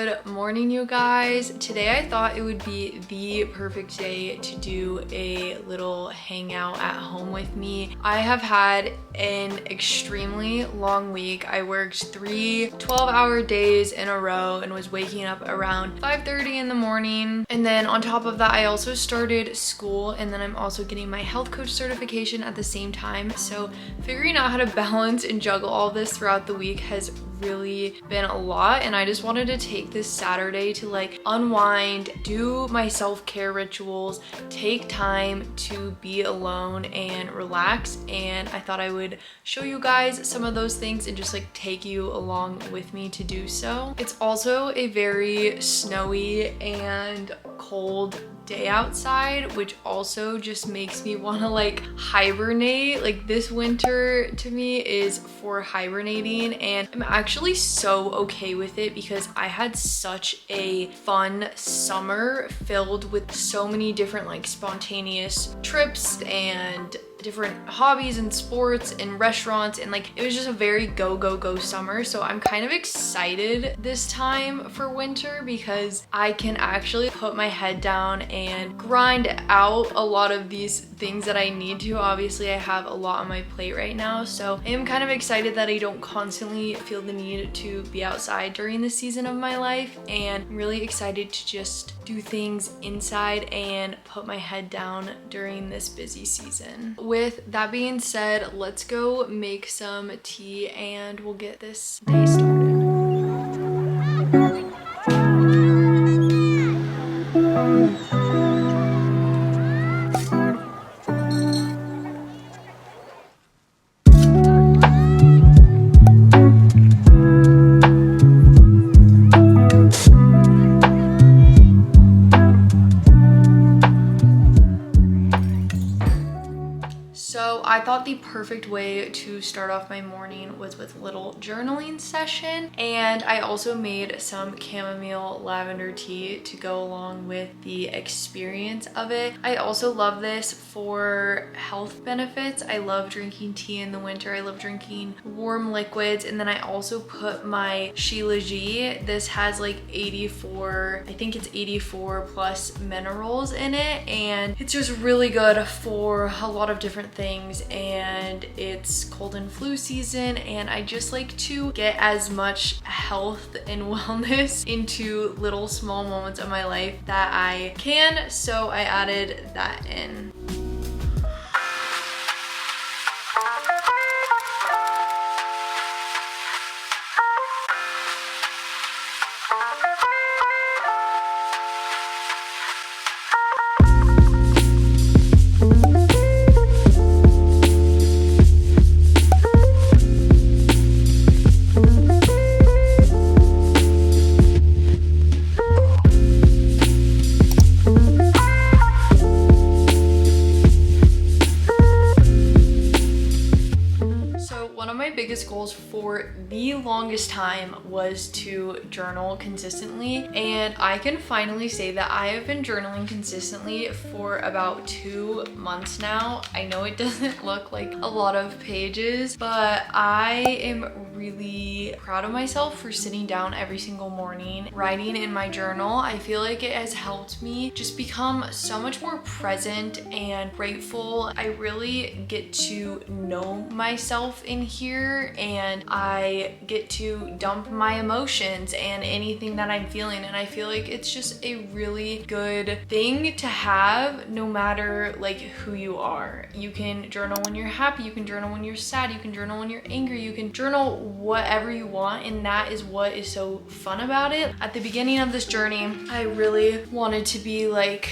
Good morning, you guys. Today I thought it would be the perfect day to do a little hangout at home with me. I have had an extremely long week. I worked 3 12-hour days in a row and was waking up around 5:30 in the morning. And then on top of that, I also started school, and then I'm also getting my health coach certification at the same time. So figuring out how to balance and juggle all this throughout the week has really been a lot, and I just wanted to take this Saturday to like unwind, do my self-care rituals, take time to be alone and relax. And I thought I would show you guys some of those things and just like take you along with me to do so. It's also a very snowy and cold day outside, which also just makes me want to like hibernate. Like this winter to me is for hibernating, and I'm actually so okay with it because I had such a fun summer filled with so many different like spontaneous trips and different hobbies and sports and restaurants, and like it was just a very go summer. So I'm kind of excited this time for winter because I can actually put my head down and grind out a lot of these things that I need to. Obviously I have a lot on my plate right now, so I am kind of excited that I don't constantly feel the need to be outside during this season of my life, and I'm really excited to just do things inside and put my head down during this busy season. With that being said, let's go make some tea and we'll get this day started. So I thought the perfect way to start off my morning was with a little journaling session, and I also made some chamomile lavender tea to go along with the experience of it. I also love this for health benefits. I love drinking tea in the winter. I love drinking warm liquids, and then I also put my Shilajit. This has like 84, I think it's 84 plus minerals in it, and it's just really good for a lot of different things. And it's cold and flu season, and I just like to get as much health and wellness into little small moments of my life that I can, so I added that in. Biggest goals for the longest time was to journal consistently, and I can finally say that I have been journaling consistently for about 2 months now. I know it doesn't look like a lot of pages, but I am really proud of myself for sitting down every single morning writing in my journal. I feel like it has helped me just become so much more present and grateful. I really get to know myself in here, and I get to dump my emotions and anything that I'm feeling, and I feel like it's just a really good thing to have no matter like who you are. You can journal when you're happy, you can journal when you're sad, you can journal when you're angry, you can journal whatever you want, and that is what is so fun about it. At the beginning of this journey, I really wanted to be like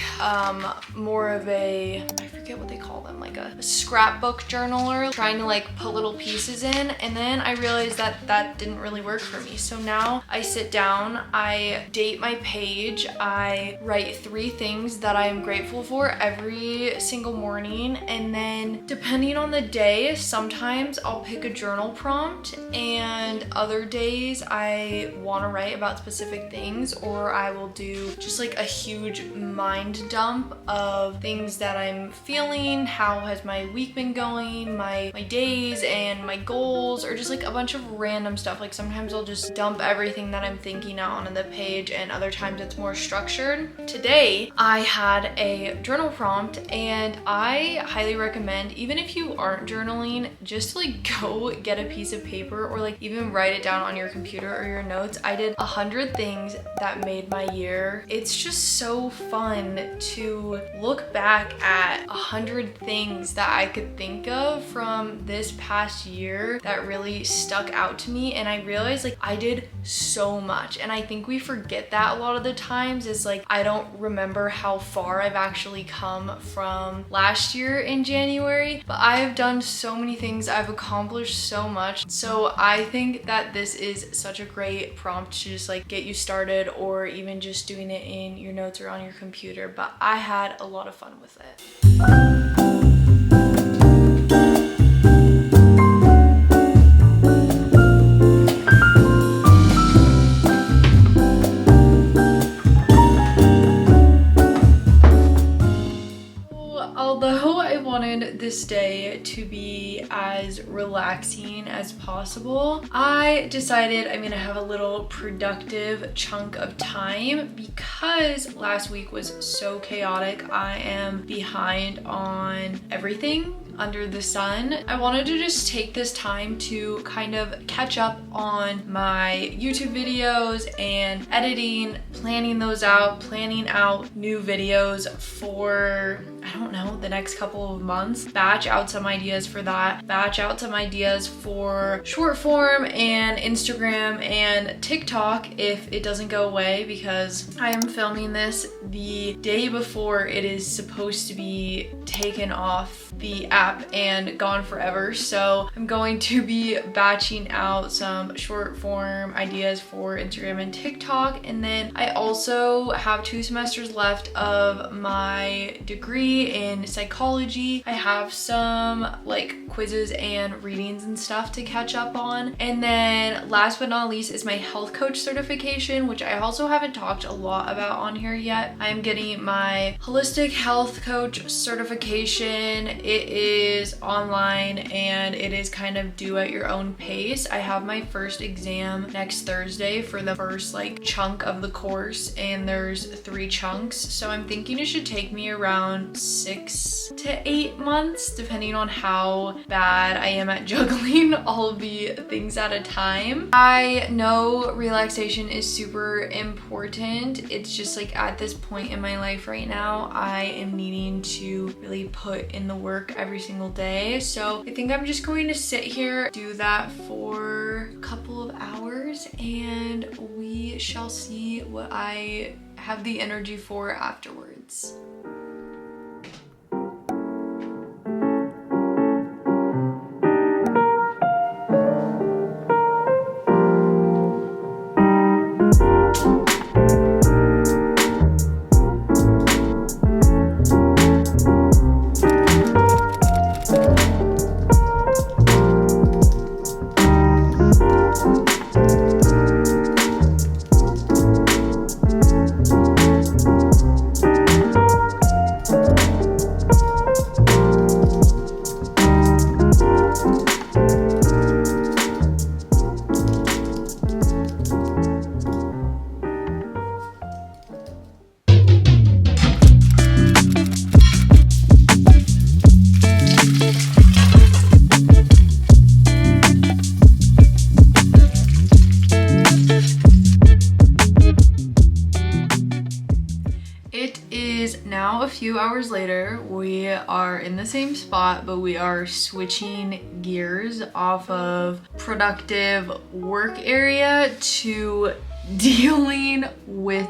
more of a, I forget what they call them, like a scrapbook journaler, trying to like put little pieces in, and then I realized that that didn't really work for me. So now I sit down, I date my page, I write 3 things that I am grateful for every single morning, and then depending on the day, sometimes I'll pick a journal prompt, and other days I want to write about specific things, or I will do just like a huge mind dump of things that I'm feeling, how has my week been going, my days and my goals, or just like a bunch of random stuff. Like sometimes I'll just dump everything that I'm thinking out onto the page, and other times it's more structured. Today I had a journal prompt, and I highly recommend, even if you aren't journaling, just like go get a piece of paper or like even write it down on your computer or your notes. I did 100 things that made my year. It's just so fun to look back at 100 things that I could think of from this past year that really stuck out to me. And I realized like I did so much, and I think we forget that a lot of the times. Is like I don't remember how far I've actually come from last year in January, but I have done so many things. I've accomplished so much. So I think that this is such a great prompt to just like get you started, or even just doing it in your notes or on your computer. But I had a lot of fun with it. Although I wanted this day to be as relaxing as possible, I decided I'm gonna have a little productive chunk of time because last week was so chaotic. I am behind on everything under the sun. I wanted to just take this time to kind of catch up on my YouTube videos and editing, planning those out, planning out new videos for, I don't know, the next couple of months. Batch out some ideas for that. Batch out some ideas for short form and Instagram and TikTok if it doesn't go away, because I am filming this the day before it is supposed to be taken off the app and gone forever. So I'm going to be batching out some short form ideas for Instagram and TikTok. And then I also have 2 semesters left of my degree in psychology. I have some like quizzes and readings and stuff to catch up on. And then last but not least is my health coach certification, which I also haven't talked a lot about on here yet. I'm getting my holistic health coach certification. It is online and it is kind of due at your own pace. I have my first exam next Thursday for the first like chunk of the course, and there's 3 chunks. So I'm thinking it should take me around 6 to 8 months, depending on how bad I am at juggling all of the things at a time. I know relaxation is super important. It's just like at this point in my life right now, I am needing to really put in the work every single day. So I think I'm just going to sit here, do that for a couple of hours, and we shall see what I have the energy for afterwards. Now a few hours later, we are in the same spot, but we are switching gears off of productive work area to dealing with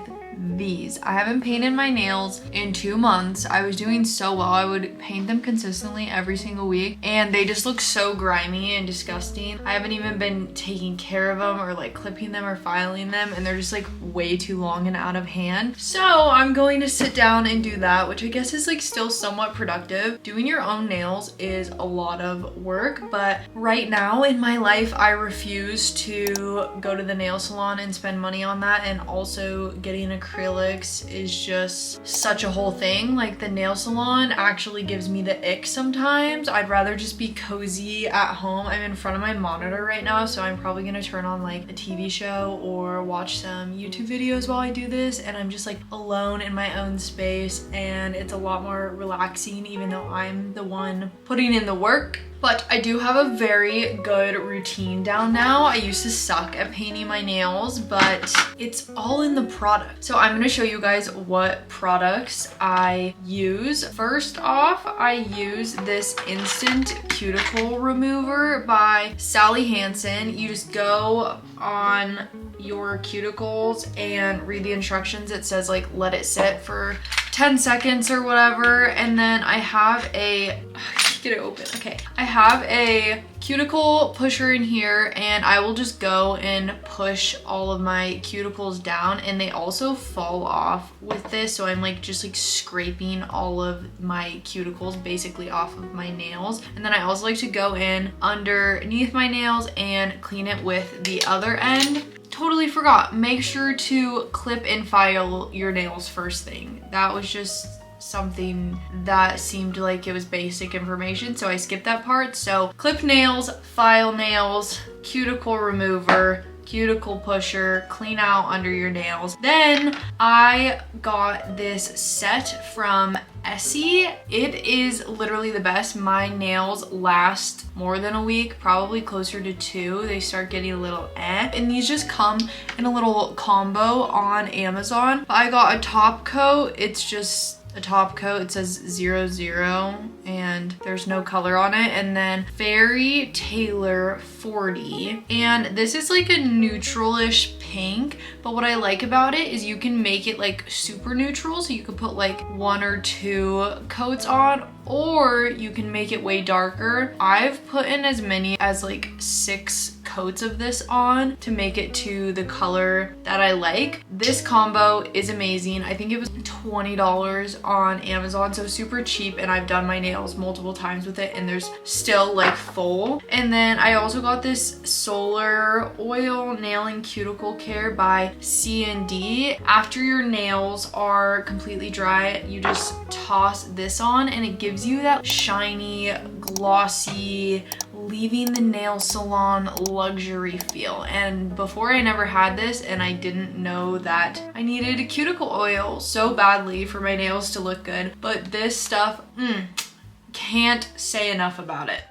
these. I haven't painted my nails in 2 months. I was doing so well. I would paint them consistently every single week, and they just look so grimy and disgusting. I haven't even been taking care of them or like clipping them or filing them, and they're just like way too long and out of hand. So I'm going to sit down and do that, which I guess is like still somewhat productive. Doing your own nails is a lot of work, but right now in my life, I refuse to go to the nail salon and spend money on that, and also getting a acrylics is just such a whole thing. Like the nail salon actually gives me the ick sometimes. I'd rather just be cozy at home. I'm in front of my monitor right now, so I'm probably gonna turn on like a TV show or watch some YouTube videos while I do this, and I'm just like alone in my own space, and it's a lot more relaxing even though I'm the one putting in the work. But I do have a very good routine down now. I used to suck at painting my nails, but it's all in the product. So I'm gonna show you guys what products I use. First off, I use this Instant Cuticle Remover by Sally Hansen. You just go on your cuticles and read the instructions. It says like let it sit for 10 seconds or whatever. And then I have a, get it open, okay. I have a cuticle pusher in here, and I will just go and push all of my cuticles down, and they also fall off with this, so I'm like just like scraping all of my cuticles basically off of my nails. And then I also like to go in underneath my nails and clean it with the other end. Totally forgot, make sure to clip and file your nails first thing. That was just something that seemed like it was basic information, so I skipped that part. So clip nails, file nails, cuticle remover, cuticle pusher, clean out under your nails. Then I got this set from Essie. It is literally the best. My nails last more than a week, probably closer to 2. They start getting a little and these just come in a little combo on Amazon. I got a top coat. It's just a top coat. It says 00 and there's no color on it. And then Fairy Taylor 40. And this is like a neutral-ish pink, but what I like about it is you can make it like super neutral, so you could put like 1 or 2 coats on, or you can make it way darker. I've put in as many as like 6 coats of this on to make it to the color that I like. This combo is amazing. I think it was $20 on Amazon, so super cheap, and I've done my nails multiple times with it and there's still like full. And then I also got this Solar Oil Nailing Cuticle Care by C&D. After your nails are completely dry, you just toss this on and it gives you that shiny, glossy, leaving the nail salon luxury feel. And before I never had this, and I didn't know that I needed a cuticle oil so badly for my nails to look good, but this stuff, can't say enough about it.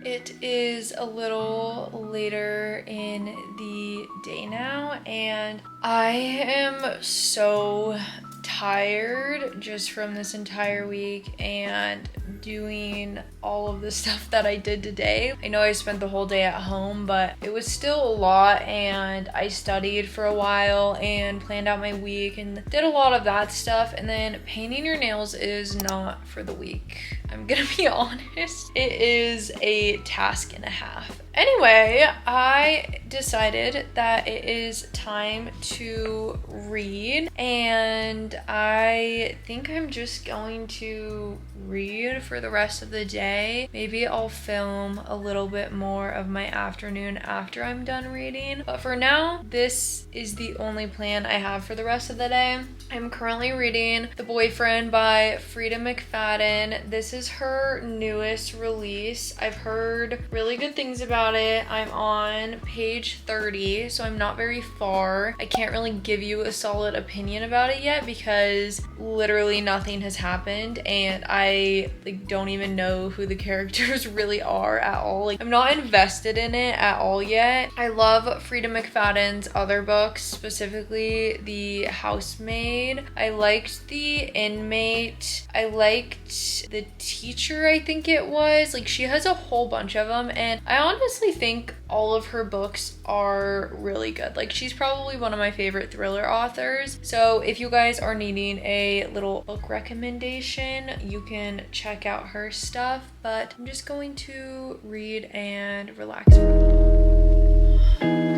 It is a little later in the day now, and I am so tired just from this entire week and doing all of the stuff that I did today. I know I spent the whole day at home, but it was still a lot, and I studied for a while and planned out my week and did a lot of that stuff. And then painting your nails is not for the weak. I'm gonna be honest. It is a task and a half. Anyway, I decided that it is time to read, and I think I'm just going to read for the rest of the day. Maybe I'll film a little bit more of my afternoon after I'm done reading, but for now, this is the only plan I have for the rest of the day. I'm currently reading The Boyfriend by Frida McFadden. This is her newest release. I've heard really good things about it. I'm on page 30, so I'm not very far. I can't really give you a solid opinion about it yet because because literally nothing has happened and I like don't even know who the characters really are at all. Like I'm not invested in it at all yet. I love Frida McFadden's other books, specifically The Housemaid. I liked The Inmate. I liked The Teacher, I think it was. Like she has a whole bunch of them and I honestly think all of her books are really good. Like she's probably one of my favorite thriller authors. So if you guys are needing a little book recommendation, you can check out her stuff, but I'm just going to read and relax for a little.